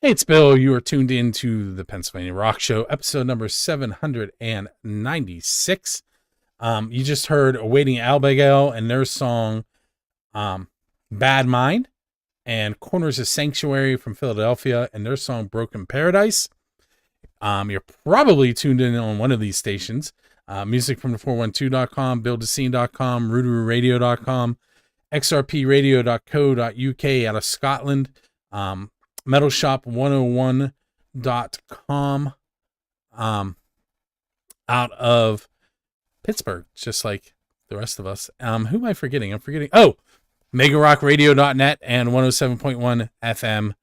Hey, it's Bill. You are tuned in to the Pennsylvania Rock Show, episode number 796. You just heard Awaiting Abigail and their song Bad Mind, and Corners of Sanctuary from Philadelphia and their song Broken Paradise. You're probably tuned in on one of these stations. Music from the 412.com, buildascene.com, rooterooradio.com, xrpradio.co.uk out of Scotland, metalshop101.com out of Pittsburgh, just like the rest of us. Who am I forgetting? I'm forgetting. Oh, megarockradio.net and 107.1 FM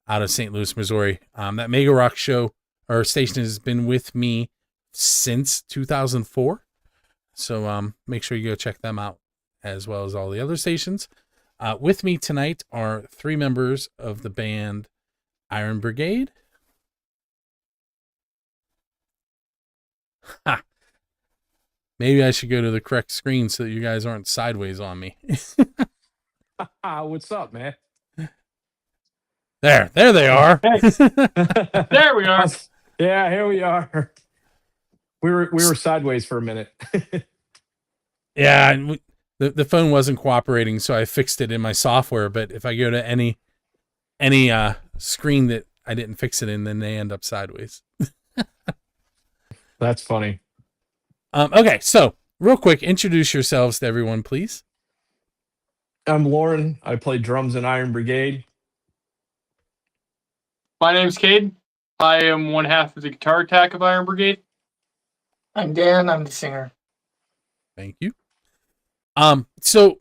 out of St. Louis, Missouri. That Mega Rock show or station has been with me since 2004. So make sure you go check them out as well as all the other stations. With me tonight are three members of the band Iron Brigade. Ha. Maybe I should go to the correct screen so that you guys aren't sideways on me. What's up, man? There they are. Hey. There we are. Yeah, here we are. We were sideways for a minute. Yeah, the phone wasn't cooperating, so I fixed it in my software. But if I go to any screen that I didn't fix it in, then they end up sideways. That's funny. Okay, so real quick, introduce yourselves to everyone, please. I'm Lauren. I play drums in Iron Brigade. My name's Cade. I am one half of the guitar attack of Iron Brigade. I'm Dan. I'm the singer. Thank you. So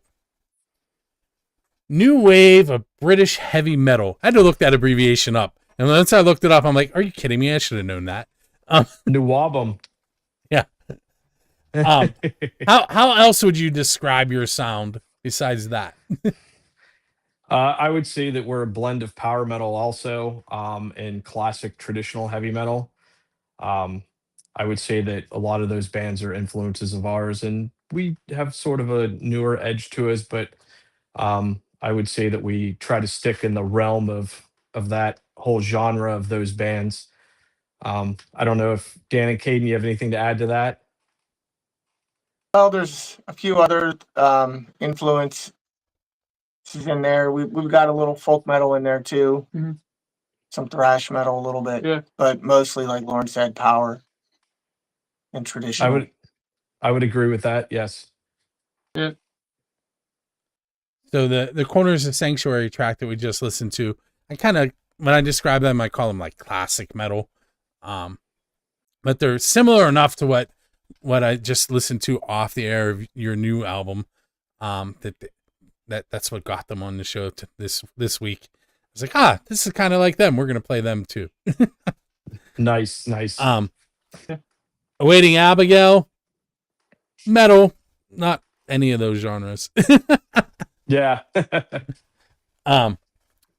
new wave of British heavy metal. I had to look that abbreviation up, and once I looked it up, I'm like, "Are you kidding me? I should have known that." NWOBHM. Yeah. How else would you describe your sound besides that? I would say that we're a blend of power metal also, and classic traditional heavy metal. I would say that a lot of those bands are influences of ours, and we have sort of a newer edge to us, but I would say that we try to stick in the realm of that whole genre of those bands. I don't know if Dan and Caden, you have anything to add to that? Well, there's a few other influences in there. We've got a little folk metal in there too. Mm-hmm. Some thrash metal a little bit. Yeah. But mostly, like Lauren said, power and traditional. I would agree with that. Yes. Yeah. So the Corners of Sanctuary track that we just listened to, I kind of, when I describe them, I call them like classic metal. But they're similar enough to what I just listened to off the air of your new album. That's what got them on the show this week. I was like, this is kind of like them. We're gonna play them too. Nice. Awaiting Abigail, metal, not any of those genres. Yeah. All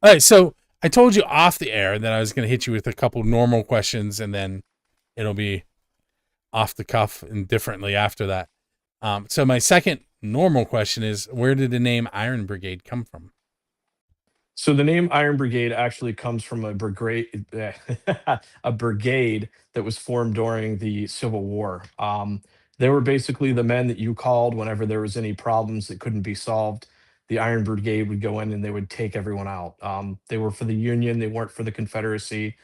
right, so I told you off the air that I was going to hit you with a couple normal questions, and then it'll be off the cuff and differently after that. So my second normal question is, where did the name Iron Brigade come from? So the name Iron Brigade actually comes from a brigade, a brigade that was formed during the Civil War. They were basically the men that you called whenever there was any problems that couldn't be solved. The Iron Brigade would go in and they would take everyone out. They were for the Union, they weren't for the Confederacy,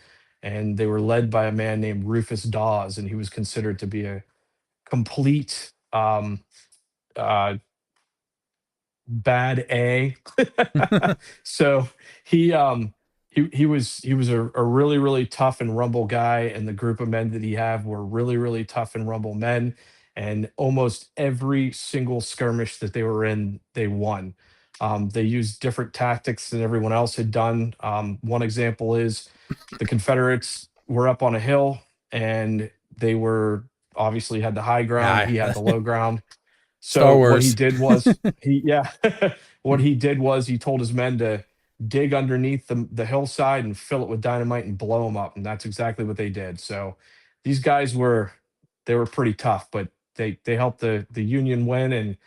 and they were led by a man named Rufus Dawes, and he was considered to be a complete bad A. So he was a really, really tough and rumble guy, and the group of men that he had were really, really tough and rumble men. And almost every single skirmish that they were in, they won. They used different tactics than everyone else had done. One example is the Confederates were up on a hill, and they were obviously had the high ground. He had the low ground. So what he did was what he did was he told his men to dig underneath the hillside and fill it with dynamite and blow them up, and that's exactly what they did. So these guys were pretty tough, but they helped the Union win, and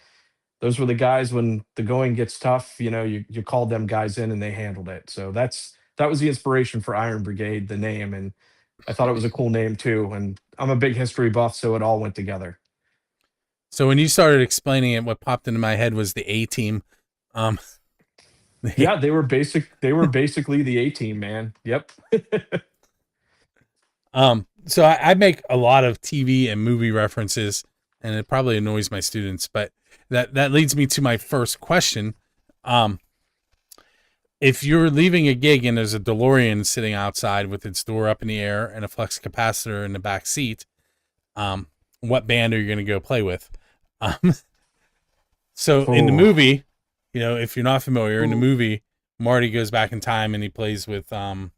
those were the guys when the going gets tough. You called them guys in and they handled it. So that's that was the inspiration for Iron Brigade, the name, and I thought it was a cool name too. And I'm a big history buff, so it all went together. So when you started explaining it, what popped into my head was the A team. Yeah, they were basically the A team, man. Yep. So I make a lot of TV and movie references, and it probably annoys my students, but that leads me to my first question. If you're leaving a gig and there's a DeLorean sitting outside with its door up in the air and a flux capacitor in the back seat, what band are you going to go play with? So in the movie, you know, if you're not familiar, in the movie, Marty goes back in time and he plays with, I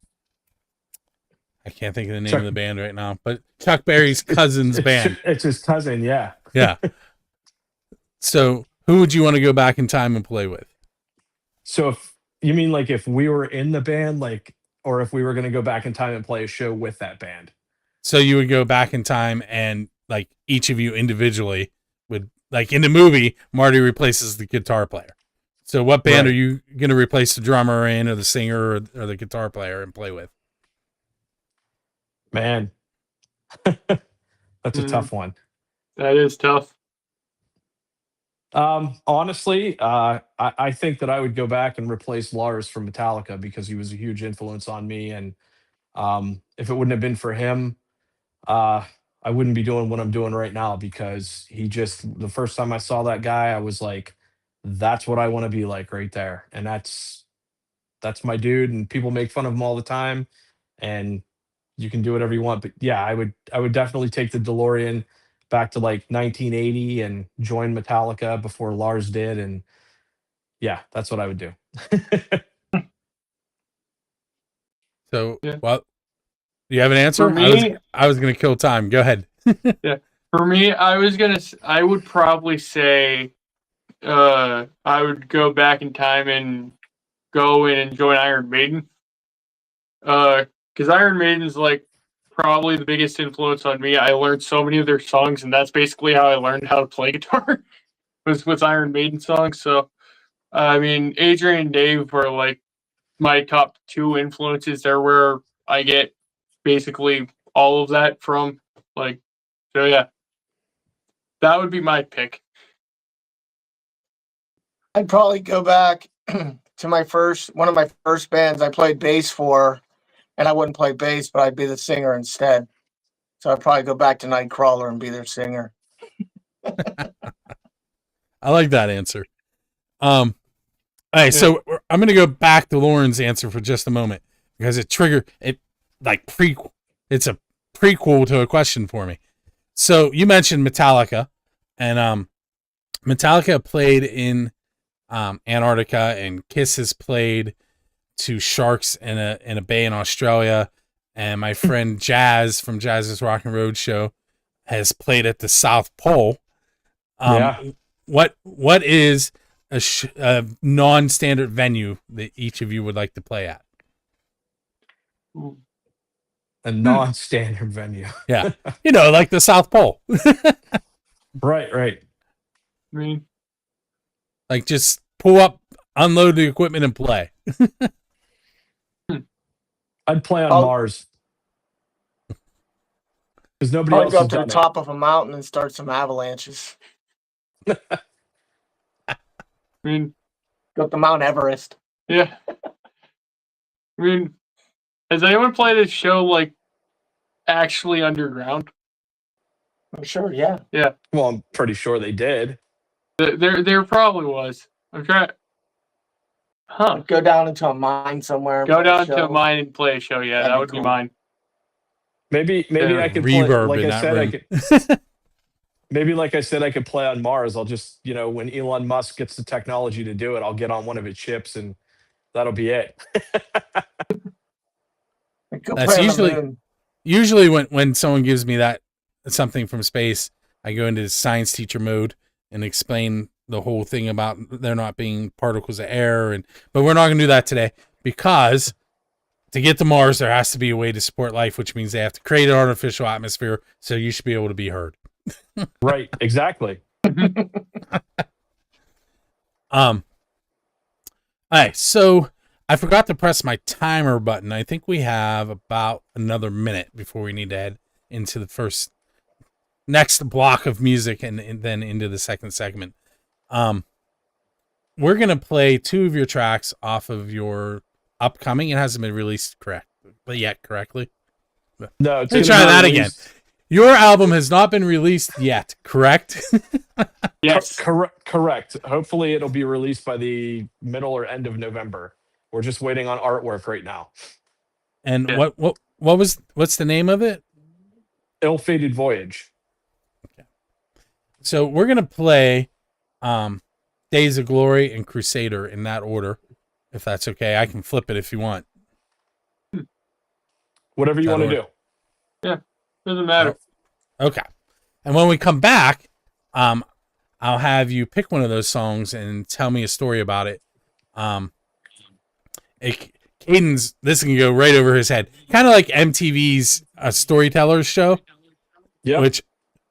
can't think of the name of the band right now, but Chuck Berry's cousin's band. It's his cousin, yeah. Yeah. So who would you want to go back in time and play with? So if you mean like if we were in the band, like, or if we were going to go back in time and play a show with that band? So you would go back in time and like each of you individually would, like in the movie, Marty replaces the guitar player. So what band are you going to replace the drummer in, or the singer, or the guitar player and play with? Man, that's a tough one. That is tough. Honestly, I think that I would go back and replace Lars from Metallica because he was a huge influence on me. And if it wouldn't have been for him, I wouldn't be doing what I'm doing right now, because the first time I saw that guy, I was like, that's what I want to be like right there. And that's my dude. And people make fun of him all the time, and you can do whatever you want. But yeah, I would definitely take the DeLorean back to like 1980 and join Metallica before Lars did. And yeah, that's what I would do. So, Yeah. well, do you have an answer? For me, I was going to kill time. Go ahead. yeah. For me, I would probably say, I would go back in time and go in and join Iron Maiden. Because Iron Maiden's like probably the biggest influence on me. I learned so many of their songs, and that's basically how I learned how to play guitar was with Iron Maiden songs. So, I mean, Adrian and Dave are like my top two influences. They're where I get basically all of that from. Like, so yeah, that would be my pick. I'd probably go back to one of my first bands I played bass for, and I wouldn't play bass, but I'd be the singer instead. So I'd probably go back to Nightcrawler and be their singer. I like that answer. All right, so I'm going to go back to Lauren's answer for just a moment, because it's a prequel to a question for me. So you mentioned Metallica, and Metallica played in Antarctica, and Kiss has played to sharks in a bay in Australia, and my friend Jazz from Jazz's Rock and Road Show has played at the South Pole. What is a non-standard venue that each of you would like to play at? A non-standard venue. Yeah, like the South Pole. Right. I mean, like just pull up, unload the equipment, and play. I'd play on Mars, because nobody else go has up to the done top of a mountain and start some avalanches. I mean, Go up to Mount Everest. yeah. I mean, has anyone played a show like actually underground? I'm sure, yeah. Yeah. Well, I'm pretty sure they did. There probably was. I'm trying. Huh. Go down into a mine somewhere. and Go play a down to show. a mine and play a show. Yeah, That'd that be would be cool. mine. Maybe Yeah. I could play, Reverb like in I that said, room. I could play on Mars. I'll just, when Elon Musk gets the technology to do it, I'll get on one of its ships, and that'll be it. Go That's play on the moon. usually when someone gives me that something from space, I go into science teacher mode and explain the whole thing about there not being particles of air, but we're not going to do that today, because to get to Mars there has to be a way to support life, which means they have to create an artificial atmosphere, so you should be able to be heard. Right, exactly. All right, so I forgot to press my timer button. I think we have about another minute before we need to head into the next block of music and then into the second segment. We're going to play 2 of your tracks off of your upcoming. It hasn't been released correctly. No, it's Let me gonna try be that released- again. Your album has not been released yet, correct? Yes. Correct. Hopefully, it'll be released by the middle or end of November. We're just waiting on artwork right now. And Yeah. what's the name of it? Ill-fated voyage. So we're gonna play Days of Glory and Crusader in that order, if that's okay. I can flip it if you want. Whatever you That want to order. do. Doesn't matter. Okay. And when we come back, I'll have you pick one of those songs and tell me a story about it. Caden's, this can go right over his head. Kind of like MTV's Storytellers show, Yeah. which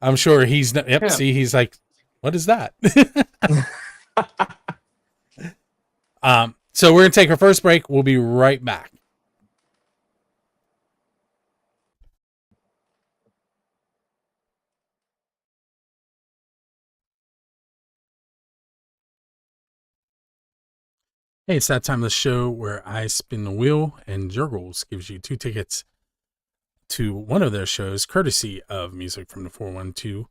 I'm sure he's, Yeah. see, he's like, what is that? So we're going to take our first break. We'll be right back. Hey, it's that time of the show where I spin the wheel and Jurgles gives you 2 tickets to one of their shows, courtesy of Music from the 412.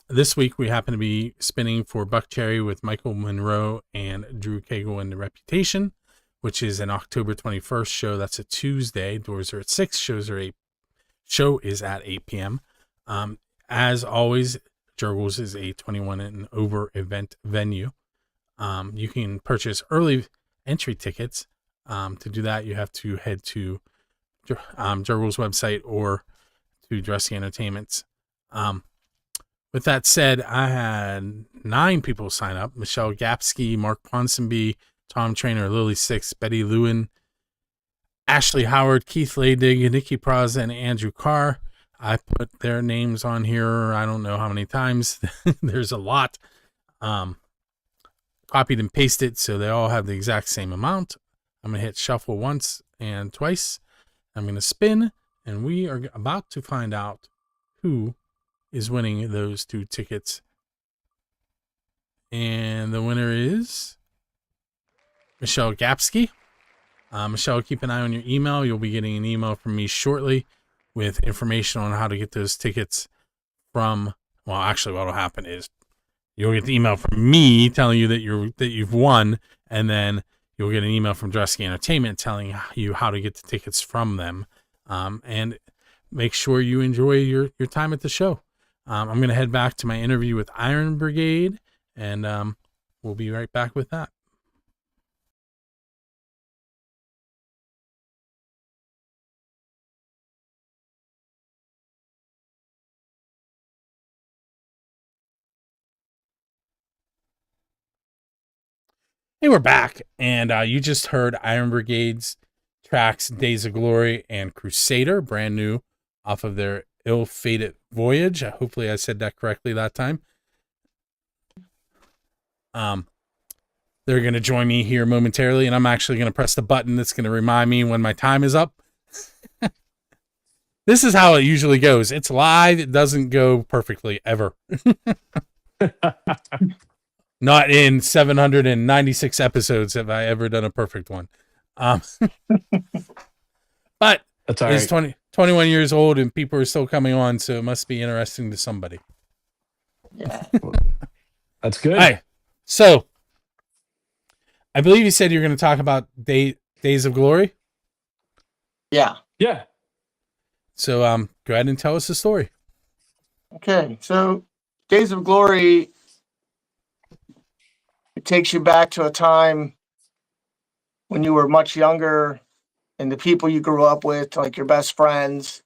This week we happen to be spinning for Buck Cherry with Michael Monroe and Drew Cagle and The Reputation, which is an October 21st show. That's a Tuesday. Doors are at 6. Show is at 8 p.m. As always, Jurgles is a 21 and over event venue. You can purchase early entry tickets. To do that, you have to head to Jurgles' website or to Dressy Entertainments. With that said, I had 9 people sign up: Michelle Gapsky, Mark Ponsonby, Tom Trainer, Lily Six, Betty Lewin, Ashley Howard, Keith Laydig, Nikki Praza, and Andrew Carr. I put their names on here, I don't know how many times. There's a lot. Copied and pasted so they all have the exact same amount. I'm going to hit shuffle once and twice. I'm going to spin, and we are about to find out who is winning those 2 tickets. And the winner is Michelle Gapsky. Michelle, keep an eye on your email. You'll be getting an email from me shortly with information on how to get those tickets from, well, actually what will happen is you'll get the email from me telling you that you've won, and then you'll get an email from Dressy Entertainment telling you how to get the tickets from them. And make sure you enjoy your time at the show. I'm going to head back to my interview with Iron Brigade, and we'll be right back with that. Hey, we're back, and you just heard Iron Brigade's tracks Days of Glory and Crusader, brand new off of their Ill-Fated Voyage. Hopefully I said that correctly that time. They're going to join me here momentarily, and I'm actually going to press the button that's going to remind me when my time is up. This is how it usually goes. It's live. It doesn't go perfectly, ever. Not in 796 episodes have I ever done a perfect one. But That's all it's right. 21 years old and people are still coming on, so it must be interesting to somebody. Yeah. That's good. All right. So I believe you said you're going to talk about Days of Glory. Yeah. Yeah. So go ahead and tell us the story. Okay. So Days of Glory, it takes you back to a time when you were much younger and the people you grew up with, like your best friends,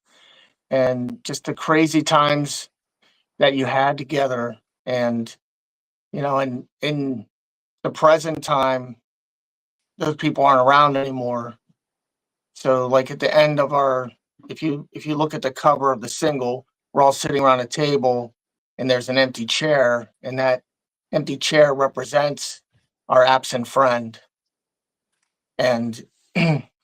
and just the crazy times that you had together. And, and in the present time, those people aren't around anymore. So like at the end of if you look at the cover of the single, we're all sitting around a table and there's an empty chair, and that empty chair represents our absent friend. and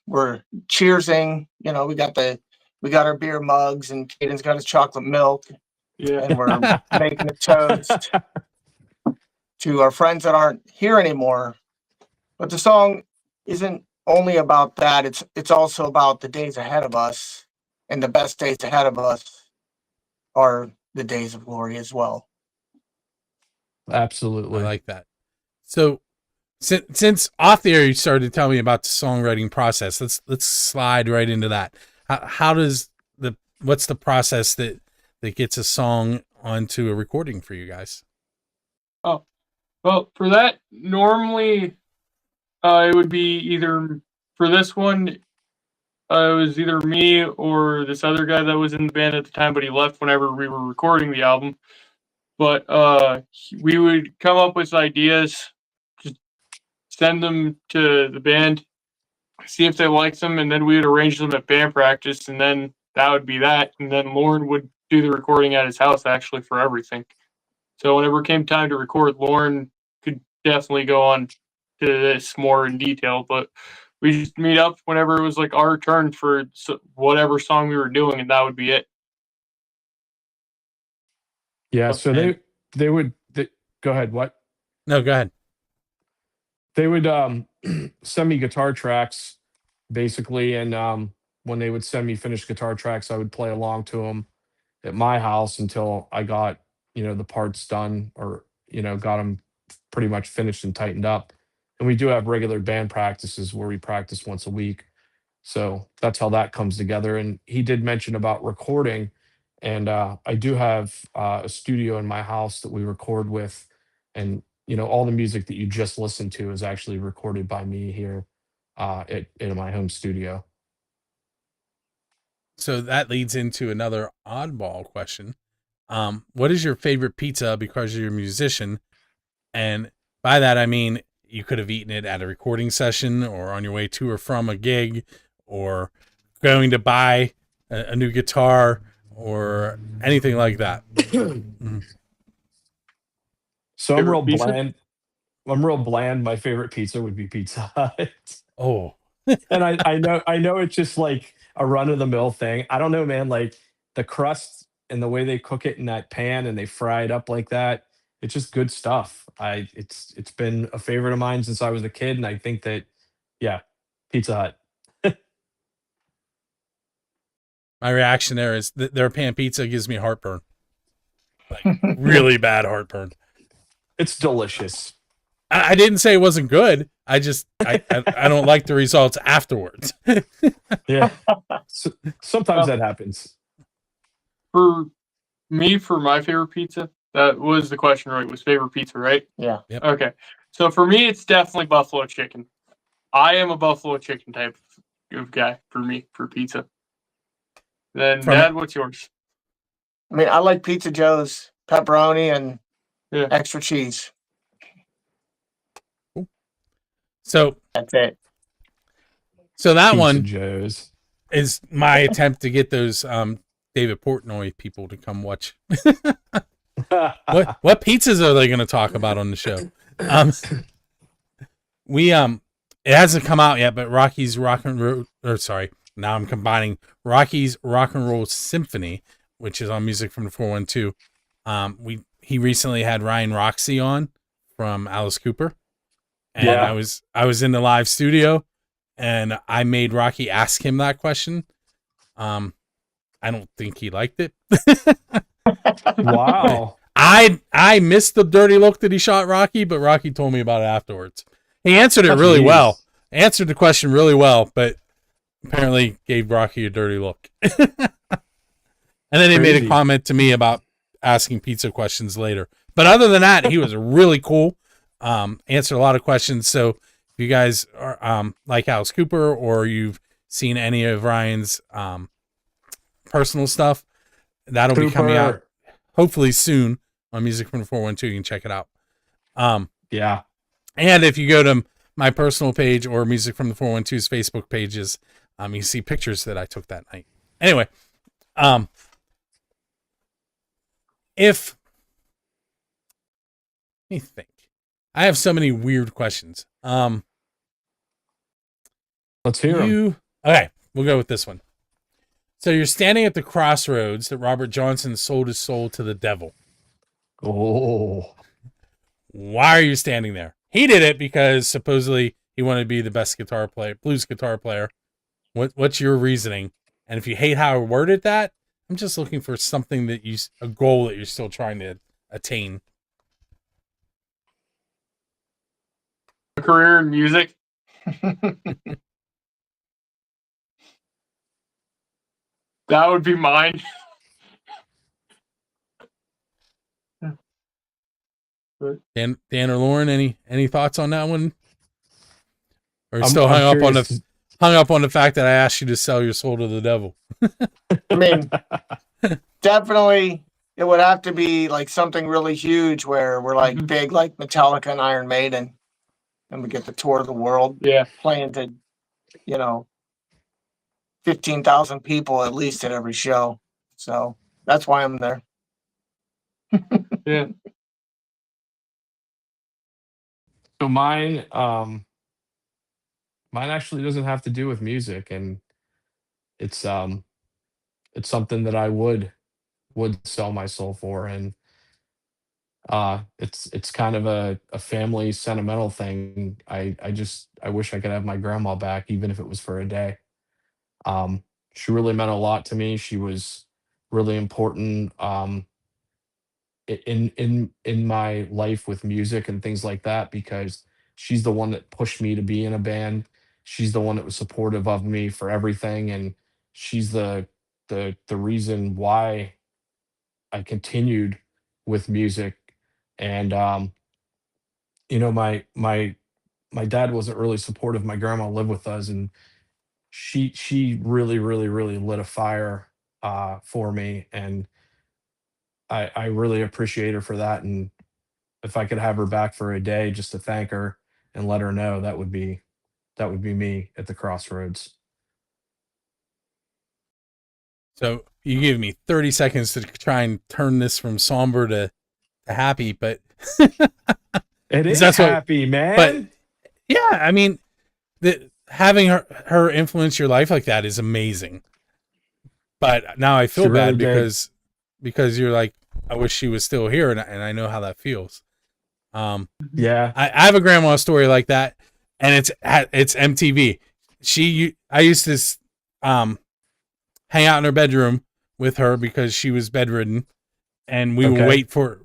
we're cheersing. You know, we got our beer mugs, and Caden's got his chocolate milk, Yeah. and we're making a toast to our friends that aren't here anymore. But the song isn't only about that. It's also about the days ahead of us, and the best days ahead of us are the days of glory as well. Absolutely. I like that. So since off the air you started to tell me about the songwriting process, let's slide right into that. How does what's the process that gets a song onto a recording for you guys? Oh, well, for that, normally it would be either, for this one, it was either me or this other guy that was in the band at the time, but he left whenever we were recording the album. But we would come up with ideas, just send them to the band, see if they liked them, and then we would arrange them at band practice, and then that would be that. And then Lauren would do the recording at his house, actually, for everything. So whenever it came time to record, Lauren could definitely go on to this more in detail, but we just meet up whenever it was like our turn for whatever song we were doing, and that would be it. Yeah. So they would go ahead. What? No, go ahead. They would send me guitar tracks basically, and when they would send me finished guitar tracks, I would play along to them at my house until I got, the parts done, or, got them pretty much finished and tightened up. And we do have regular band practices where we practice once a week. So that's how that comes together. And he did mention about recording. And I do have a studio in my house that we record with. And, all the music that you just listened to is actually recorded by me here in my home studio. So that leads into another oddball question. What is your favorite pizza because you're a musician? And by that, I mean, you could have eaten it at a recording session or on your way to or from a gig or going to buy a new guitar or anything like that. So I'm Favorite real pizza? bland. I'm real bland. My favorite pizza would be Pizza Hut. Oh, And I know it's just like a run of the mill thing. I don't know, man. Like the crust and the way they cook it in that pan and they fry it up like that, it's just good stuff. It's been a favorite of mine since I was a kid, and I think that, yeah, Pizza Hut. my reaction there is that their pan pizza gives me heartburn. Like really bad heartburn. It's delicious. I didn't say it wasn't good. I don't like the results afterwards. Yeah. Sometimes that happens. For me, for my favorite pizza, that was the question, right? Was favorite pizza, right? Yeah. Yep. Okay. So for me, it's definitely buffalo chicken. I am a buffalo chicken type of guy for me, for pizza. Then, Dad, what's yours? I mean, I like Pizza Joe's pepperoni and Yeah. extra cheese. So That's it. So that Pizza one Joe's is my attempt to get those David Portnoy people to come watch. What pizzas are they going to talk about on the show? It hasn't come out yet, but Rocky's Rock and Roll, or sorry, now I'm combining Rocky's Rock and Roll Symphony, which is on Music from the 412. He recently had Ryan Roxy on from Alice Cooper. And Yeah. I was in the live studio and I made Rocky ask him that question. I don't think he liked it. Wow. I missed the dirty look that he shot Rocky, but Rocky told me about it afterwards. He answered it really well. Answered the question really well, but apparently gave Rocky a dirty look. And then he made a comment to me about asking pizza questions later. But other than that, he was really cool. Answered a lot of questions. So if you guys are like Alice Cooper or you've seen any of Ryan's personal stuff, that'll be coming out hopefully soon on Music from the 412. You can check it out. Yeah. And if you go to my personal page or Music from the 412's Facebook pages, you see pictures that I took that night. Anyway, let me think. I have so many weird questions. Let's hear them. Okay, we'll go with this one. So you're standing at the crossroads that Robert Johnson sold his soul to the devil. Oh, Why are you standing there? He did it because supposedly he wanted to be the best guitar player, blues guitar player. What's your reasoning? And if you hate how I worded that, I'm just looking for something that a goal that you're still trying to attain. A career in music. That would be mine. Dan or Lauren, any thoughts on that one? Or I'm still hung up on the fact that I asked you to sell your soul to the devil? I mean, definitely it would have to be like something really huge where we're like big, like Metallica and Iron Maiden, and we get to tour the world. Yeah. Playing to, 15,000 people at least at every show. So that's why I'm there. Yeah. So mine actually doesn't have to do with music, and it's something that I would sell my soul for, and it's kind of a family sentimental thing. I wish I could have my grandma back, even if it was for a day. She really meant a lot to me. She was really important in my life with music and things like that, because she's the one that pushed me to be in a band. She's the one that was supportive of me for everything, and she's the reason why I continued with music. And my dad wasn't really supportive. My grandma lived with us, and she really really really lit a fire for me, and I really appreciate her for that. And if I could have her back for a day just to thank her and let her know, that would be me at the crossroads. So you give me 30 seconds to try and turn this from somber to happy, but It is that's happy, man. But yeah, I mean, having her influence your life like that is amazing. But now I feel bad because you're like, I wish she was still here, and I know how that feels. Yeah, I have a grandma story like that, and it's MTV. I used to hang out in her bedroom with her because she was bedridden, and we would wait for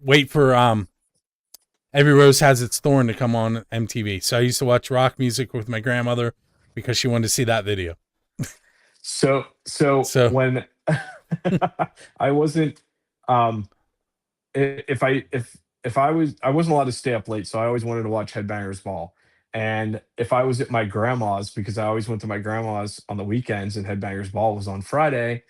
Every Rose Has Its Thorn to come on MTV. So I used to watch rock music with my grandmother because she wanted to see that video. So when I wasn't if I wasn't allowed to stay up late, so I always wanted to watch Headbangers Ball. And if I was at my grandma's, because I always went to my grandma's on the weekends and Headbangers Ball was on Friday,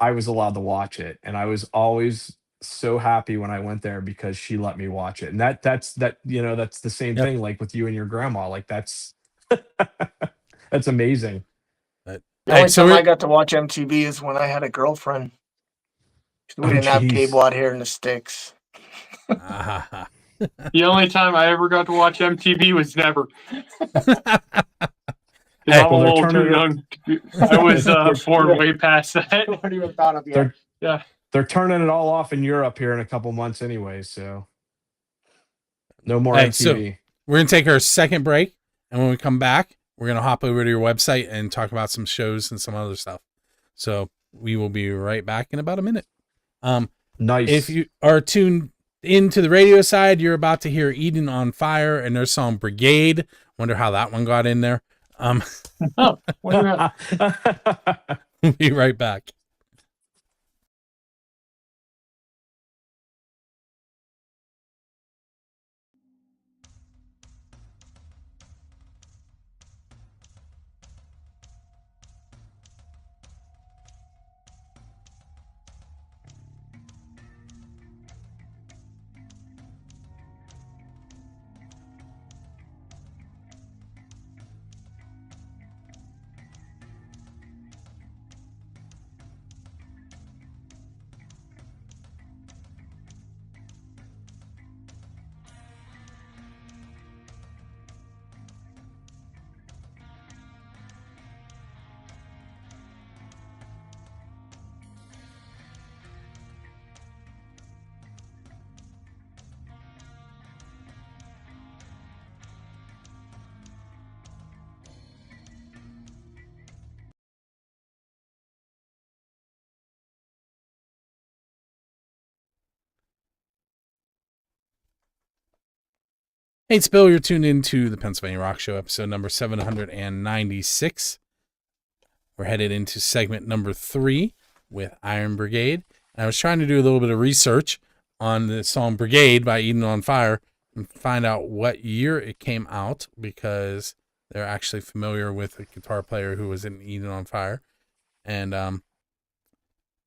I was allowed to watch it. And I was always so happy when I went there because she let me watch it. And that's the same thing like with you and your grandma. Like that's that's amazing. But, The only time I got to watch MTV is when I had a girlfriend. We didn't have cable out here in the sticks. The only time I ever got to watch MTV was never. Hey, I'm a little too young. I was born way past that. What even thought of yet? Yeah. They're turning it all off in Europe here in a couple months anyway, so no more MTV. So we're going to take our second break, and when we come back, we're going to hop over to your website and talk about some shows and some other stuff. So we will be right back in about a minute. Nice. If you are tuned into the radio side, you're about to hear Eden on Fire and their song Brigade. Wonder how that one got in there. Wonder how. We'll be right back. Hey, it's Bill. You're tuned into the Pennsylvania Rock Show, episode number 796. We're headed into segment number 3 with Iron Brigade. And I was trying to do a little bit of research on the song Brigade by Eden on Fire and find out what year it came out, because they're actually familiar with a guitar player who was in Eden on Fire. And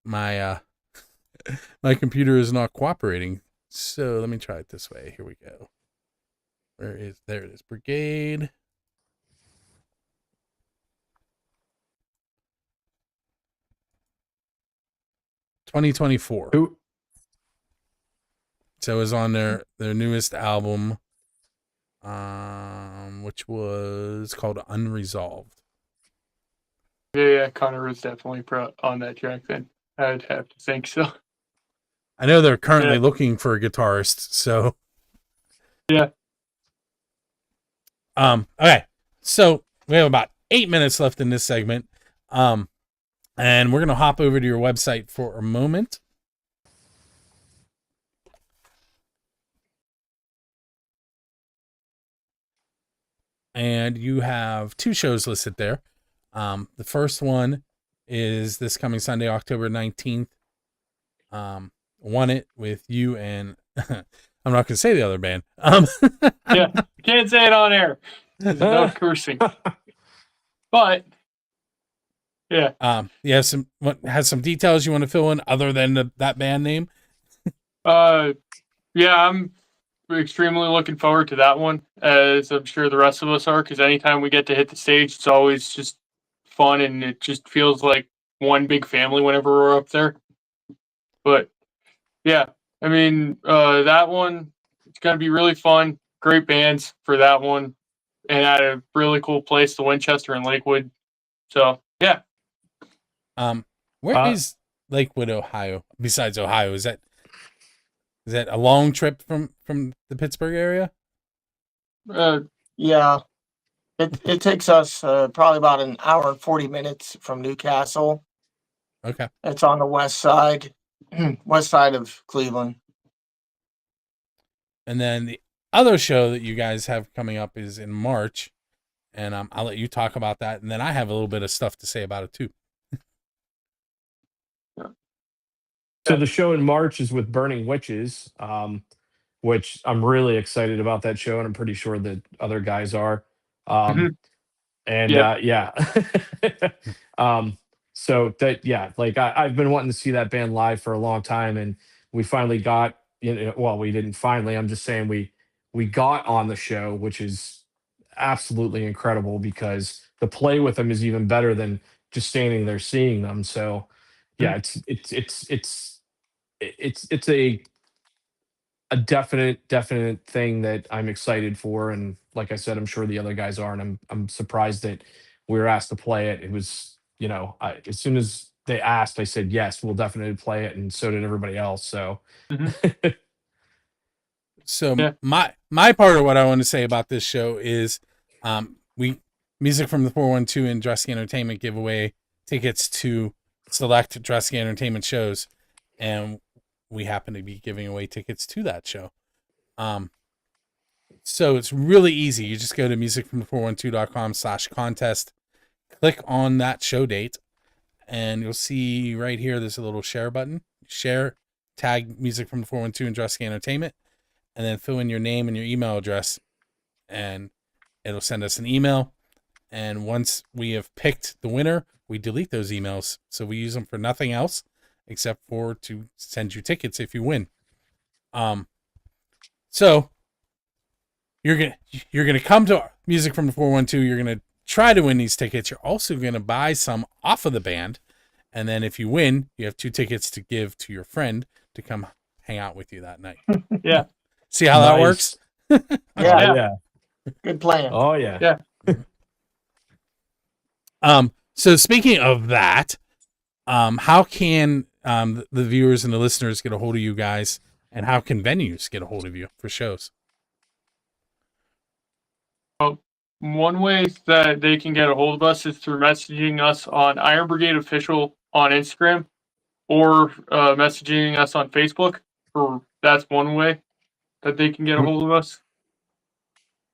my my computer is not cooperating. So let me try it this way. Here we go. There it is. Brigade. $2024. Who? So it was on their newest album, which was called Unresolved. Yeah, Connor was definitely on that track then. I'd have to think so. I know they're currently looking for a guitarist, so yeah. Okay. So we have about 8 minutes left in this segment. And we're gonna hop over to your website for a moment. And you have 2 shows listed there. The first one is this coming Sunday, October 19th. Won It with you and I'm not going to say the other band. Yeah, can't say it on air. There's no cursing. But yeah. You have some details you want to fill in other than that band name? Yeah, I'm extremely looking forward to that one, as I'm sure the rest of us are, because anytime we get to hit the stage, it's always just fun, and it just feels like one big family whenever we're up there. But yeah, I mean, that one, it's going to be really fun. Great bands for that one, and at a really cool place, the Winchester and Lakewood. So yeah. Where is Lakewood, Ohio? Besides Ohio, is that a long trip from the Pittsburgh area? Yeah, it takes us probably about an hour and 40 minutes from Newcastle. Okay. It's on the west side of Cleveland. And then the other show that you guys have coming up is in March, and I'll let you talk about that, and then I have a little bit of stuff to say about it too. So the show in March is with Burning Witches, which I'm really excited about that show, and I'm pretty sure that other guys are. And so that, like I've been wanting to see that band live for a long time, and we finally got, well, we didn't finally, I'm just saying we got on the show, which is absolutely incredible, because the play with them is even better than just standing there seeing them. So yeah, it's a definite thing that I'm excited for, and like I said, I'm sure the other guys are, and I'm surprised that we were asked to play it. It was, as soon as they asked, I said yes, we'll definitely play it, and so did everybody else. So, So my part of what I want to say about this show is, we Music from the 412 and Dressy Entertainment give away tickets to select Dressy Entertainment shows, and we happen to be giving away tickets to that show. So it's really easy. You just go to musicfromthe412.com/contest, click on that show date, and you'll see right here there's a little share button. Share, tag Music from the 412 and Dressy Entertainment, and then fill in your name and your email address, and it'll send us an email. And once we have picked the winner, we delete those emails. So we use them for nothing else except for to send you tickets if you win. So you're gonna come to Music from the 412. You're gonna try to win these tickets. You're also gonna buy some off of the band, and then if you win, you have 2 tickets to give to your friend to come hang out with you that night. Yeah. See how that works? Yeah. Good plan. Oh yeah. Yeah. So speaking of that, how can the viewers and the listeners get a hold of you guys, and how can venues get a hold of you for shows? One way that they can get a hold of us is through messaging us on IronBrigadeOfficial on Instagram, or messaging us on Facebook. That's one way that they can get a hold of us.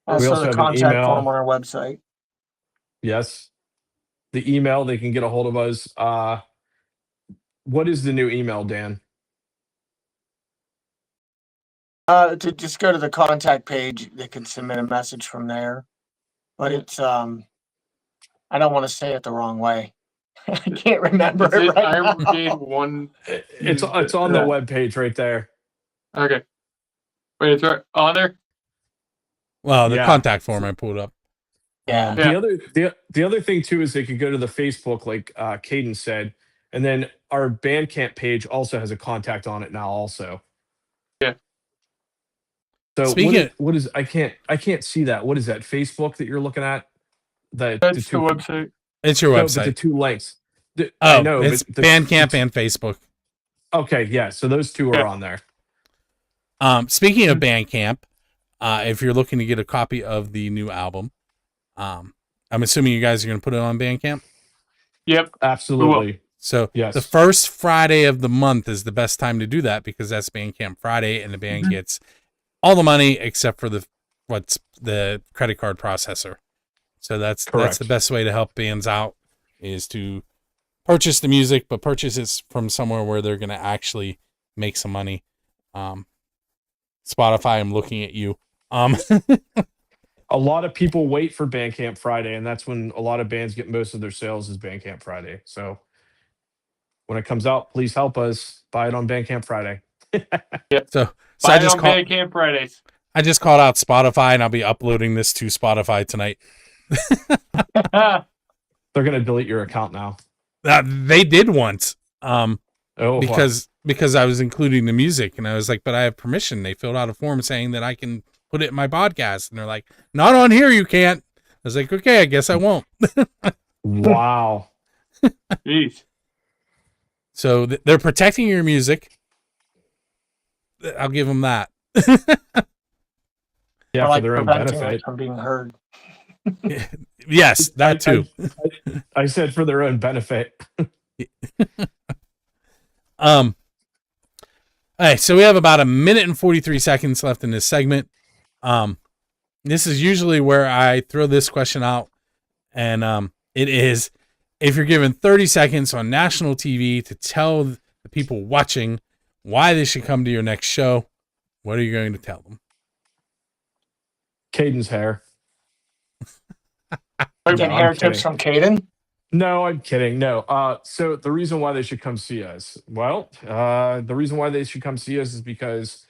We Also, also the have an contact email. form on our website. Yes. The email, they can get a hold of us. What is the new email, Dan? To just go to the contact page, they can submit a message from there. But it's I don't want to say it the wrong way. I can't remember Is it it right Iron Brigade now. 1? It's on the web page right there. Okay. Wait, it's right on there? Well, the Yeah. contact form I pulled up. Yeah. The other thing too is they could go to the Facebook, like Caden said, and then our Bandcamp page also has a contact on it now also. Yeah. So Speaking what is I can't see that. What is that? Facebook that you're looking at? That's the website. It's your No, but the website. two links. I know, it's but Bandcamp and Facebook. Okay, yeah. So those two are on there. Speaking of Bandcamp, if you're looking to get a copy of the new album, I'm assuming you guys are going to put it on Bandcamp. Yep. Absolutely. So Yes. the first Friday of the month is the best time to do that because that's Bandcamp Friday, and the band gets all the money except for the credit card processor. So that's the best way to help bands out is to purchase the music, but purchase it from somewhere where they're going to actually make some money. Spotify, I'm looking at you. A lot of people wait for Bandcamp Friday, and that's when a lot of bands get most of their sales is Bandcamp Friday. So when it comes out, please help us buy it on Bandcamp Friday. So Buy it on Bandcamp Fridays. I just called out Spotify, and I'll be uploading this to Spotify tonight. They're gonna delete your account now. They did once. Because I was including the music, and I was like, but I have permission. They filled out a form saying that I can put it in my podcast, and they're like, not on here, you can't. I was like, okay, I guess I won't. Wow. Jeez. So they're protecting your music. I'll give them that. Yeah, Or for their own preventing benefit. it from being heard. Yes, that too. I said for their own benefit. All right, so we have about 1 minute and 43 seconds left in this segment. This is usually where I throw this question out, and it is, if you're given 30 seconds on national TV to tell the people watching why they should come to your next show, what are you going to tell them? Caden's hair. Get hair tips from Caden. No, I'm kidding. No. So the reason why they should come see us, the reason why they should come see us is because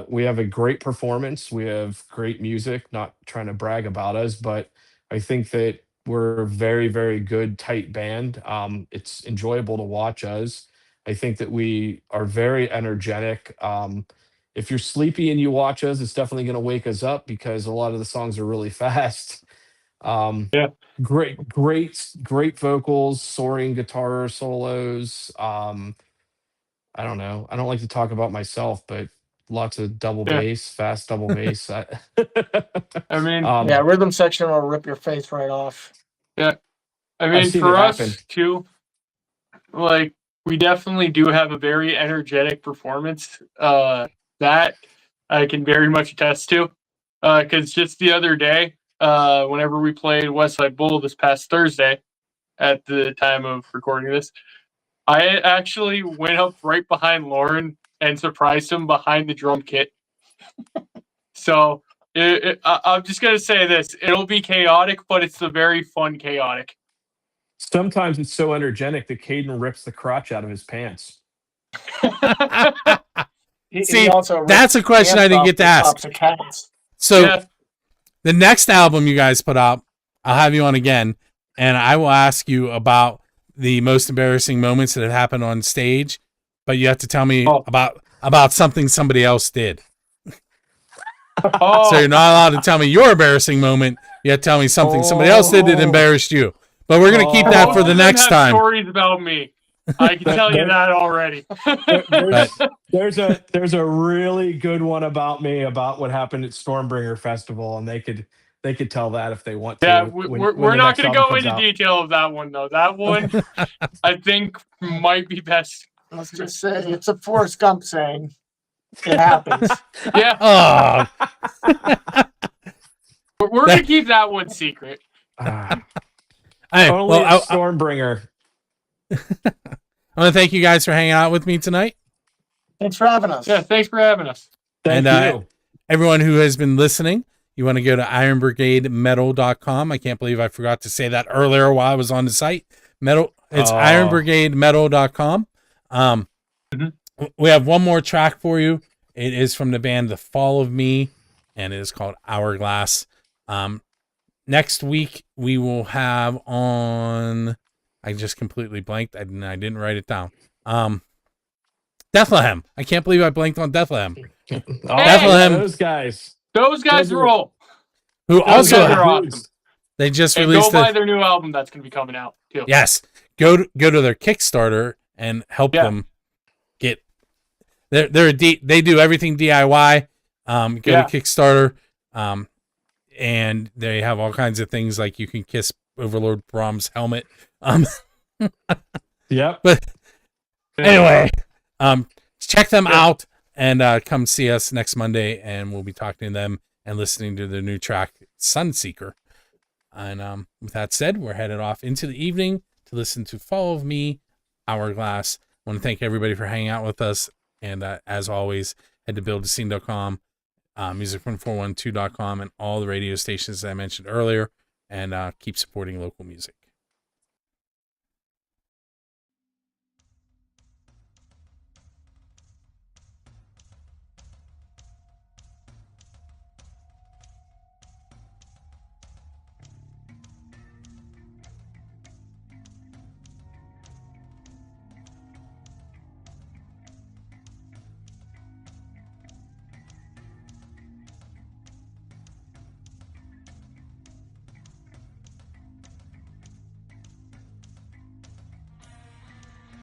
we have a great performance. We have great music, not trying to brag about us, but I think that we're a very, very good, tight band. It's enjoyable to watch us. I think that we are very energetic. If you're sleepy and you watch us, it's definitely going to wake us up because a lot of the songs are really fast. Yeah. Great vocals, soaring guitar solos. I don't know. I don't like to talk about myself, but lots of double bass, fast double bass. I mean, Yeah, rhythm section will rip your face right off. yeah. I I've mean, seen for it us happen. too, like we definitely do have a very energetic performance. That I can very much attest to. Because just the other day, whenever we played Westside Bull this past Thursday, at the time of recording this, I actually went up right behind Lauren and surprised him behind the drum kit. So I'm just gonna say this: it'll be chaotic, but it's the very fun chaotic. Sometimes it's so energetic that Caden rips the crotch out of his pants. See, that's a question I didn't get to ask. So the next album you guys put out, I'll have you on again, and I will ask you about the most embarrassing moments that have happened on stage, but you have to tell me about something somebody else did. So you're not allowed to tell me your embarrassing moment. You have to tell me something somebody else did that embarrassed you. But we're gonna keep that for the next time. Stories about me. I can tell you that already. There's a really good one about me about what happened at Stormbringer Festival, and they could tell that if they want to. Yeah, we're not going to go into detail of that one though. That one I think might be best. Let's just say it's a Forrest Gump saying. It happens. Yeah. Oh. We're gonna keep that one secret. Hey, Only well, a Stormbringer. I want to thank you guys for hanging out with me tonight. Thanks for having us. Yeah, thanks for having us. Thank And, you. Everyone who has been listening, you want to go to IronBrigadeMetal.com. I can't believe I forgot to say that earlier while I was on the site. It's IronBrigadeMetal.com. We have one more track for you. It is from the band The Fall of Me, and it is called Hourglass. Next week, we will have on... I just completely blanked. I didn't write it down. Bethlehem. I can't believe I blanked on Bethlehem. Bethlehem. Those guys. Those guys rule. Who Those also guys are awesome. they just And released go buy their new album that's going to be coming out too. Yes. Go to their Kickstarter and help them get they do everything DIY. Go to Kickstarter. And they have all kinds of things like you can kiss Overlord Brahms' helmet. Yep. But anyway, check them out and come see us next Monday, and we'll be talking to them and listening to their new track, Sunseeker. And with that said, we're headed off into the evening to listen to Fall of Me, Hourglass. I want to thank everybody for hanging out with us. And as always, head to buildascene.com, music1412.com, and all the radio stations that I mentioned earlier, and keep supporting local music.